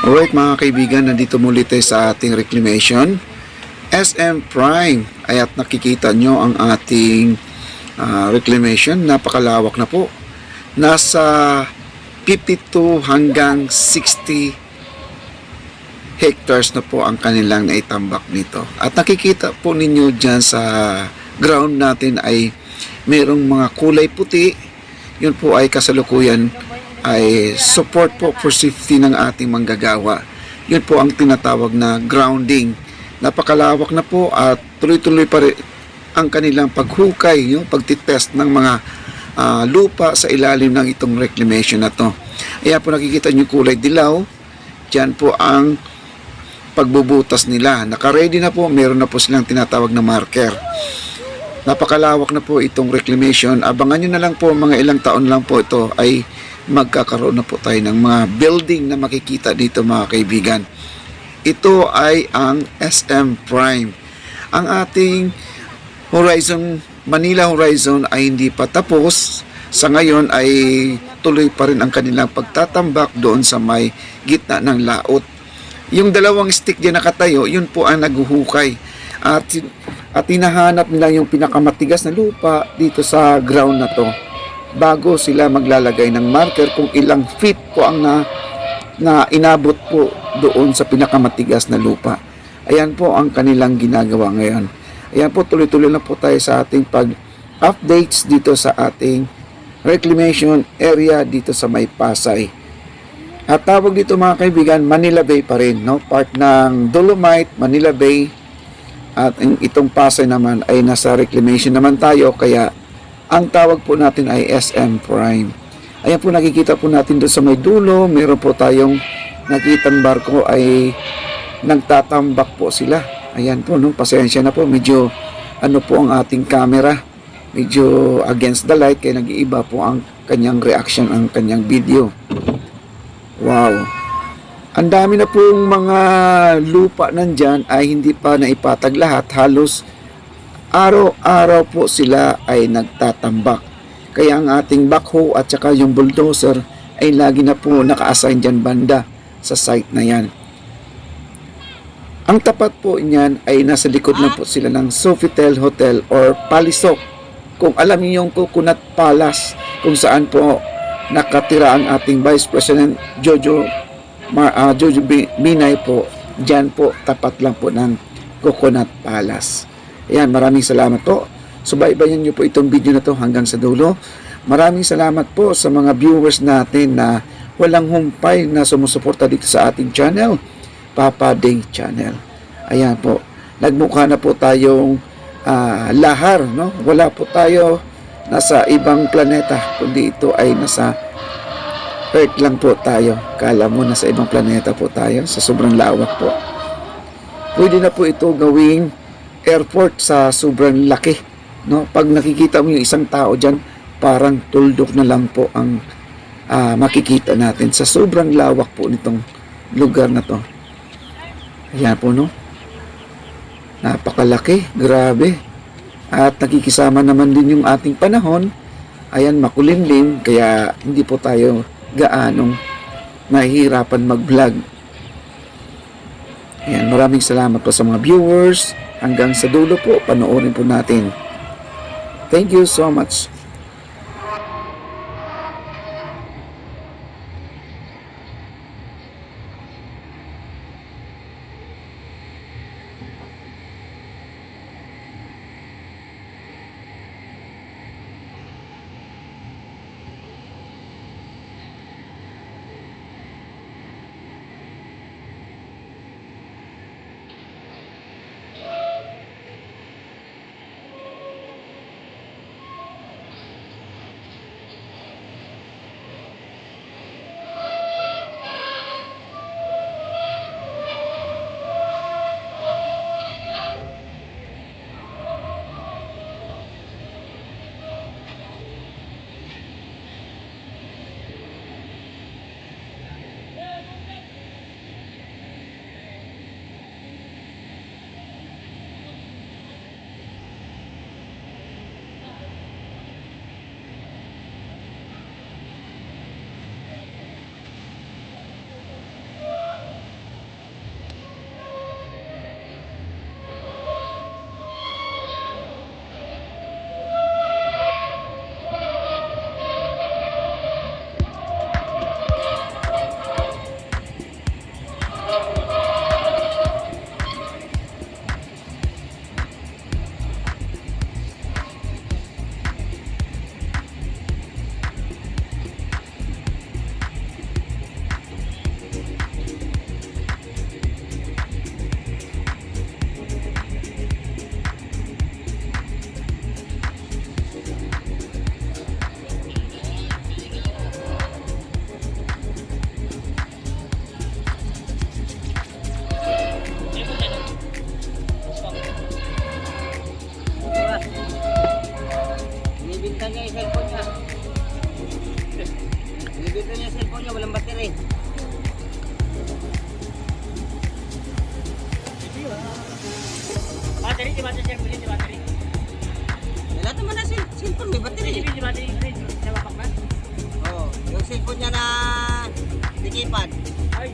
Alright mga kaibigan, nandito muli tayo sa ating reclamation. SM Prime, at nakikita nyo ang ating reclamation. Napakalawak na po. Nasa 52 hanggang 60 hectares na po ang kanilang naitambak nito. At nakikita po ninyo dyan sa ground natin ay mayroong mga kulay puti. Yun po ay kasalukuyan ay support po for safety ng ating manggagawa. Yun po ang tinatawag na grounding. Napakalawak na po at tuloy-tuloy pa rin ang kanilang paghukay, yung pagtitest ng mga lupa sa ilalim ng itong reclamation na to. Ayan po nakikita nyo kulay dilaw. Diyan po ang pagbubutas nila. Naka-ready na po, meron na po silang tinatawag na marker. Napakalawak na po itong reclamation. Abangan nyo na lang po, mga ilang taon lang po ito ay magkakaroon na po tayo ng mga building na makikita dito mga kaibigan. Ito ay ang SM Prime. Ang ating Manila Horizon ay hindi pa tapos. Sa ngayon ay tuloy pa rin ang kanilang pagtatambak doon sa may gitna ng laot. Yung dalawang stick dyan nakatayo, yun po ang naghuhukay. At hinahanap nila yung pinakamatigas na lupa dito sa ground na to, bago sila maglalagay ng marker kung ilang feet po ang na inabot po doon sa pinakamatigas na lupa. Ayan po ang kanilang ginagawa ngayon. Ayan po, tuloy-tuloy na po tayo sa ating pag-updates dito sa ating reclamation area dito sa may Pasay. At tawag dito mga kaibigan, Manila Bay pa rin, no? Part ng Dolomite, Manila Bay. At itong Pasay naman ay nasa reclamation naman tayo, kaya ang tawag po natin ay SM Prime. Ayan po, nakikita po natin doon sa may dulo. Meron po tayong nakitang barko ay nagtatambak po sila. Ayan po, no? Pasensya na po. Medyo ano po ang ating camera. Medyo against the light kaya nag-iiba po ang kanyang reaction, ang kanyang video. Wow. Ang dami na pong mga lupa nandyan ay hindi pa naipatag lahat. Halos araw-araw po sila ay nagtatambak. Kaya ang ating backhoe at saka yung bulldozer ay lagi na po naka-assign dyan banda sa site na yan. Ang tapat po niyan ay nasa likod na po sila ng Sofitel Hotel or Palisok. Kung alam niyo yung Coconut Palace kung saan po nakatira ang ating Vice President Jojo Binay po, dyan po tapat lang po ng Coconut Palace. Ayan, maraming salamat po. Subaybayan niyo po itong video na to hanggang sa dulo. Maraming salamat po sa mga viewers natin na walang humpay na sumusuporta dito sa ating channel, Papa Day Channel. Ayan po, nagmukha na po tayong lahar, no? Wala po tayo nasa ibang planeta, kundi ito ay nasa Earth lang po tayo. Kala mo nasa ibang planeta po tayo, sa sobrang lawak po. Pwede na po ito gawing airport sa sobrang laki, no? Pag nakikita mo yung isang tao dyan, parang tuldok na lang po ang makikita natin sa sobrang lawak po nitong lugar na to. Ayan po, no? Napakalaki, grabe. At nakikisama naman din yung ating panahon. Ayan, makulimlim, kaya hindi po tayo gaanong nahihirapan mag-vlog. Ayan, maraming salamat po sa mga viewers. Hanggang sa dulo po, panoorin po natin. Thank you so much. battery, di battery, cellphone, di battery. Lahat naman na cellphone may battery. Di battery, sa wapak na. Oo, yung cellphone niya na dikipan. Ay,